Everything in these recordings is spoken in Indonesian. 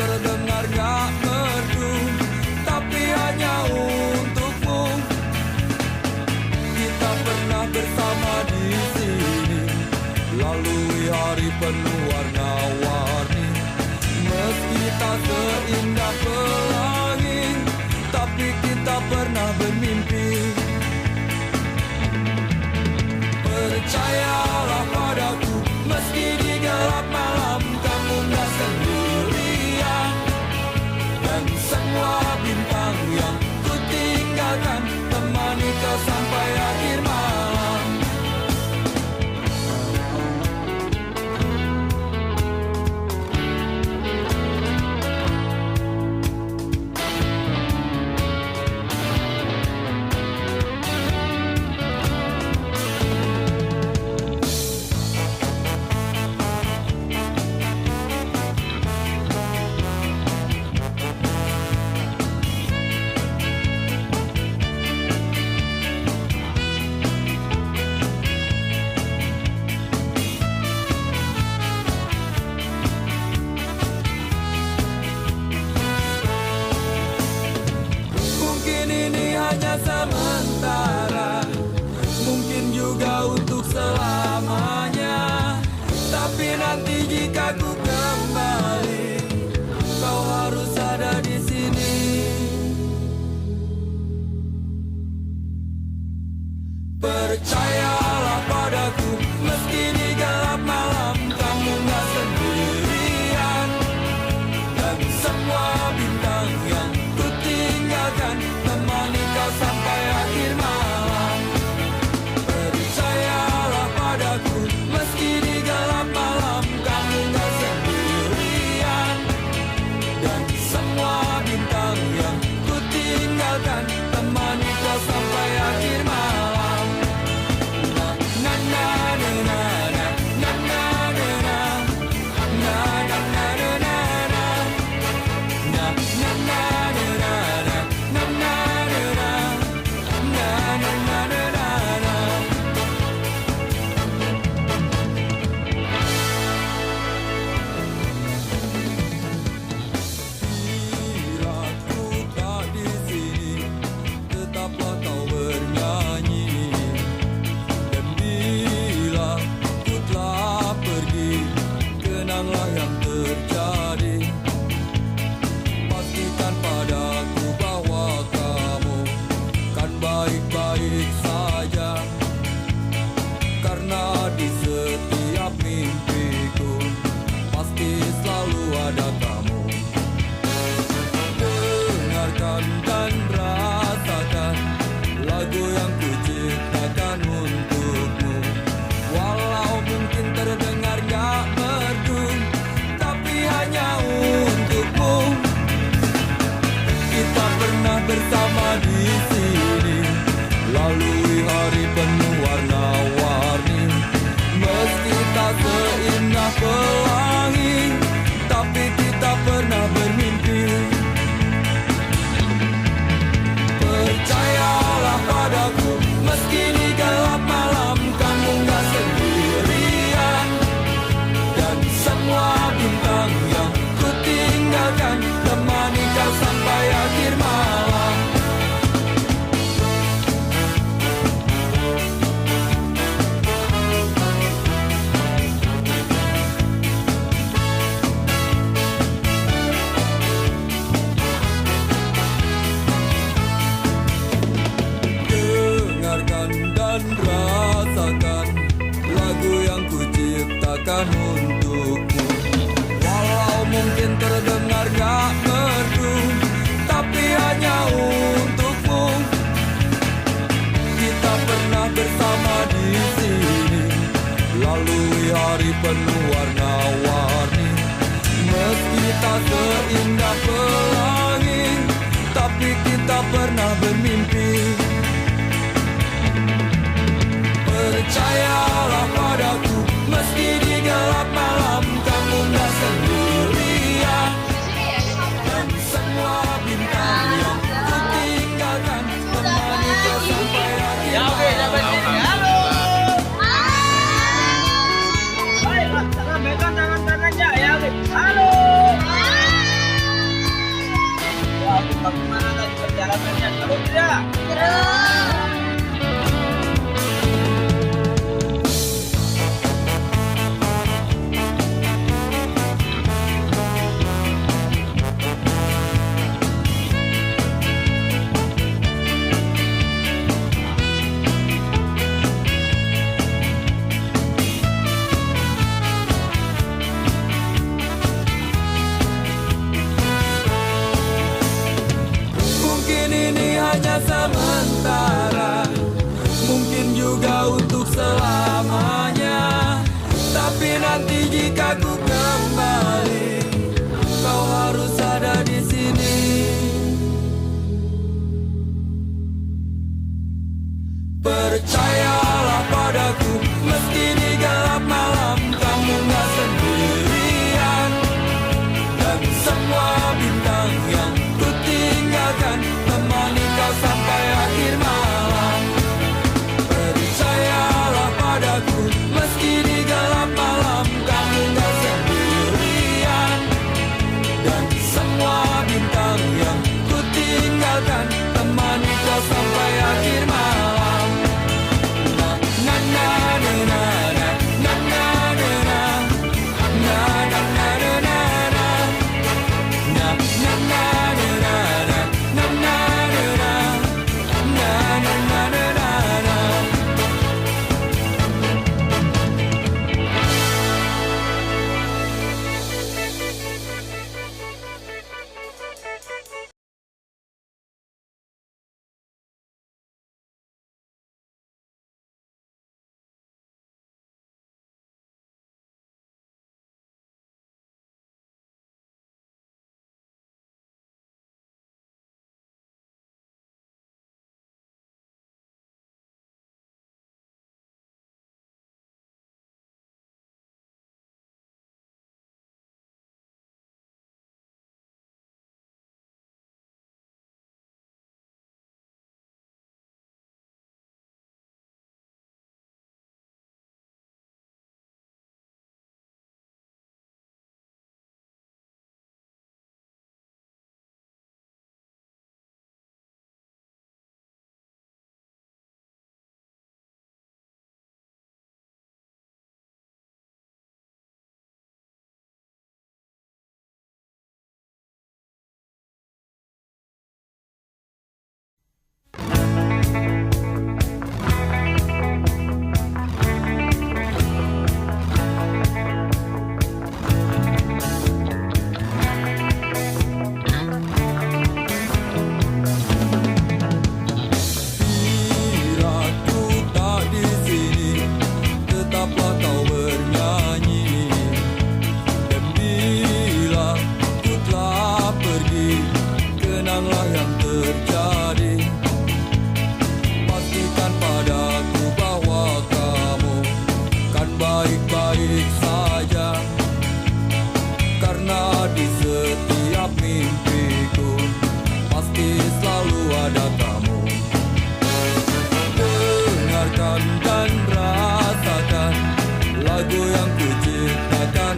terdengar gak merdu, tapi hanya untukmu. Kita pernah bersama di sini, lalui hari penuh warna-warni. Meski tak seindah pelangi, tapi kita pernah bermimpi. Percayalah padaku, meski di gelap malam kamu gak sendirian. Dan semua bintang yang ku tinggalkan temani kau sampai akhir malam. Hanya sementara, mungkin juga untuk selamanya. Tapi nanti jika ku kembali, kau harus ada di sini. Percayalah padaku, meski di gelap malam kamu gak sendirian. Dan semua bintang yang ku tinggalkan temani kau sampai akhir malam. Percayalah padaku, meski di gelap malam kamu gak sendirian. Dan semua bintang yang ku tinggalkan temani kau sampai akhir malam. Na na na na na na na na na na na na na na na na na na. Bila ku tak di sini, tetaplah kau bernyanyi. Dan bila ku telah pergi, kenanglah yang terjadi. Pastikan padaku bahwa kamu kan baik-baik saja, karena di setiap mimpiku pasti selalu ada kamu. Dengarkan dan rasakan lagu yang ku ciptakan untukmu. Walau mungkin terdengar gak merdu, tapi hanya untukmu. Kita pernah bersama di sini, lalui hari penuh warna-warni. Meski tak seindah pelangi, tapi kita pernah bermimpi. Percayalah padaku, meski di gelap malam kamu gak sendirian. Dan semua bintang yang ku tinggalkan temani kau sampai akhir malam. Dengarkan dan rasakan lagu yang ku ciptakan untukmu. Walau mungkin terdengar gak merdu, tapi hanya untukmu. Kita pernah bersama di sini, lalui hari penuh warna-warni. Meski tak seindah pelangi, tapi kita pernah bermimpi. Percayalah padaku, meski di gelap malam kamu gak sendirian. Dan semua bintang yang ku tinggalkan temani kau sampai akhir malam. Halo. Hai, tangan tangannya ya. Halo. hanya sementara, mungkin juga untuk selamanya. Tapi nanti jika ku kembali, kau harus ada di sini. Percayalah padaku, meski di gelap malam kamu gak sendirian. Dan semua bintang yang ku tinggalkan temani kau sampai akhir malam. Percayalah padaku, meski di gelap malam kamu gak sendirian. Dan semua bintang yang ku tinggalkan temani kau sampai akhir malam.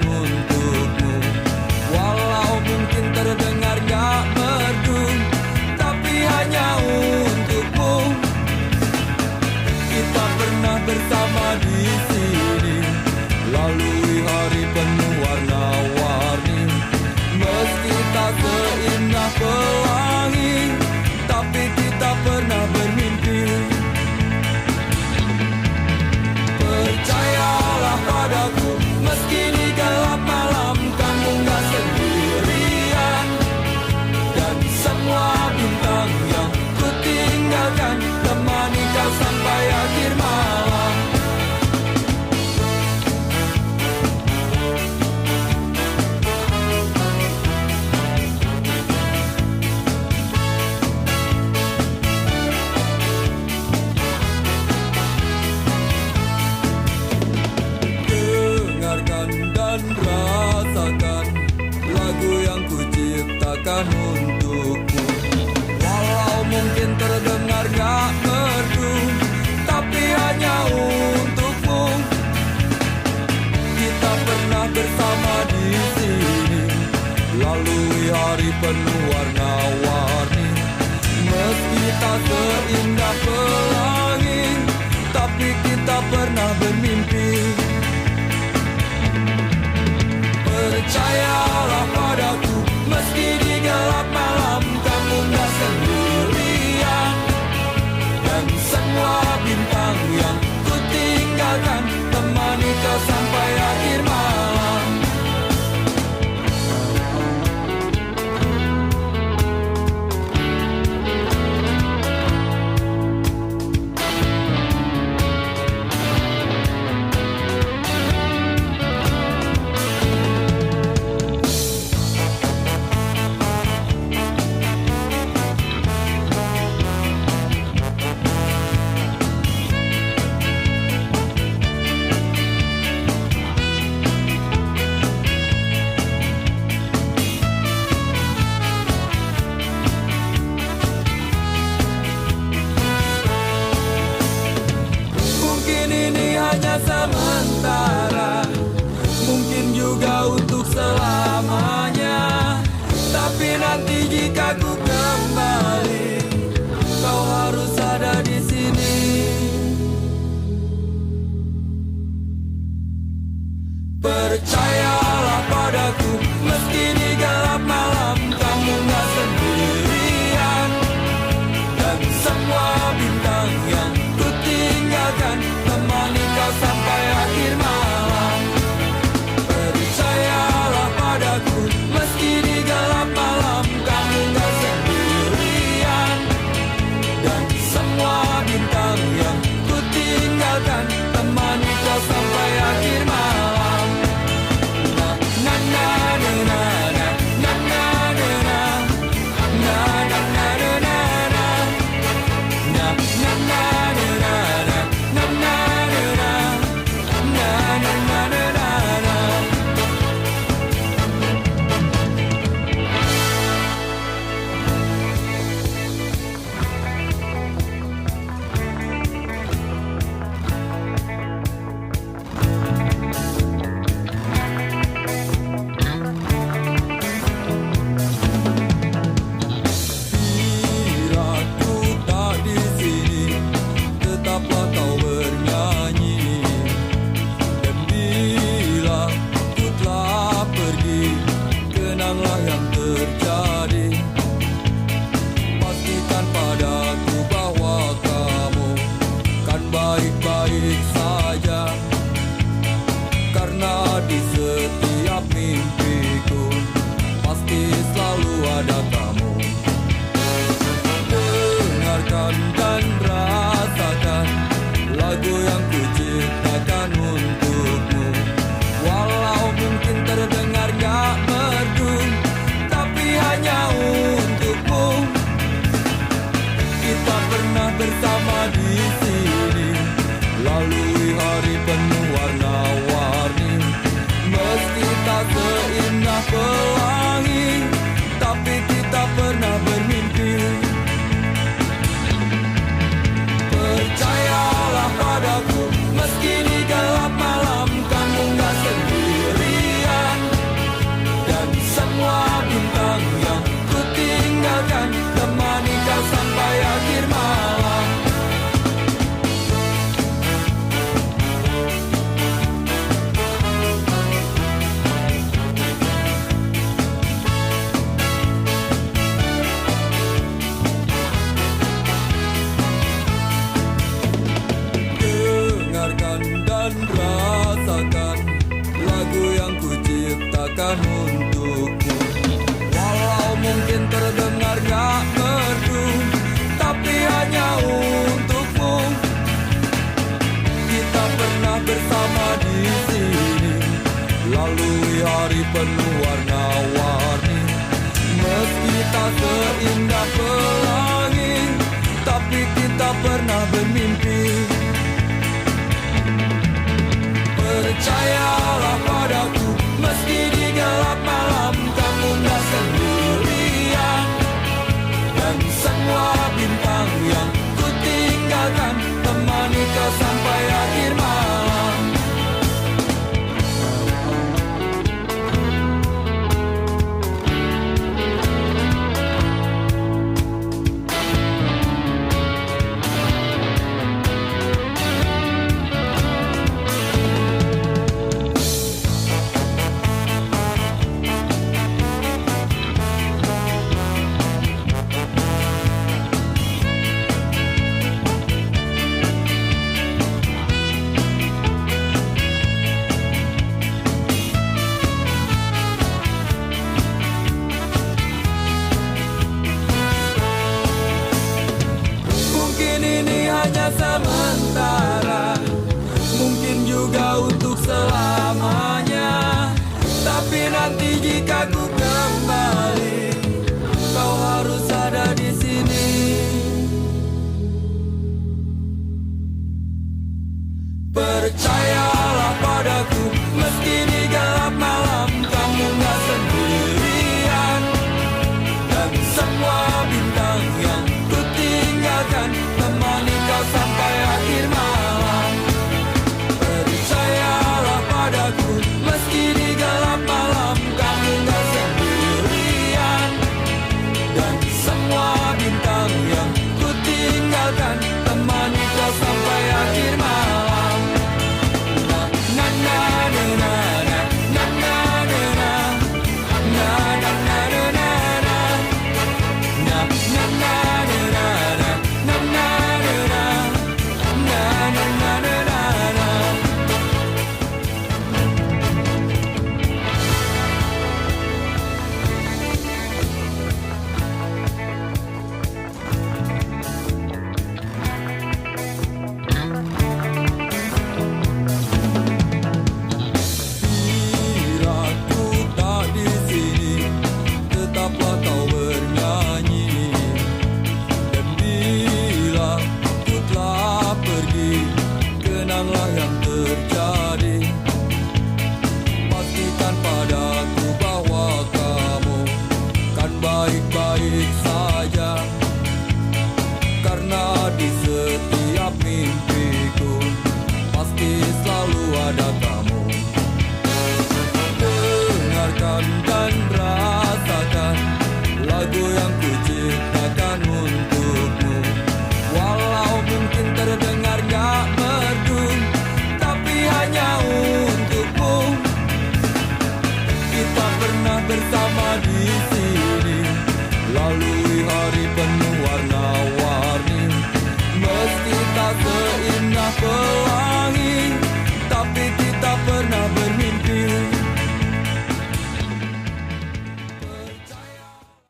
Untukmu, walau mungkin terdengar gak merdu, tapi hanya untukmu. Kita pernah bersama di sini, lalui hari penuh warna-warni. Meski tak seindah pelangi, tapi kita pernah bermimpi. Percayalah padaku, meski di gelap malam kamu gak sendirian. Dan semua bintang yang ku tinggalkan temani kau sampai akhir malam. terjadi. Pastikan padaku bahwa kamu kan baik-baik saja, karena di setiap mimpiku pasti selalu ada kamu. Dengarkan dan rasakan lagu yang kuciptakan untukmu. Walau mungkin terdengar gak merdu, tapi hanya untukmu. Kita pernah bersama di sini, lalui hari penuh warna-warni. Meski tak seindah pelangi, tapi kita pernah bermimpi. Percayalah padaku, meski di gelap malam kamu gak sendirian. Dan semua bintang yang ku tinggalkan temani kau sampai akhir malam. Dengarkan dan rasakan lagu yang kuciptakan untukmu. Walau mungkin terdengar gak merdu, tapi hanya untukmu. Kita pernah bersama di sini, lalui hari penuh warna-warni. Meski tak seindah pelangi, tapi kita pernah bermimpi. Percayalah padaku, meski di gelap malam kamu gak sendirian. Dan semua bintang yang ku tinggalkan temani kau sampai akhir malam. Hanya sementara, mungkin juga untuk selamanya. Tapi nanti jika ku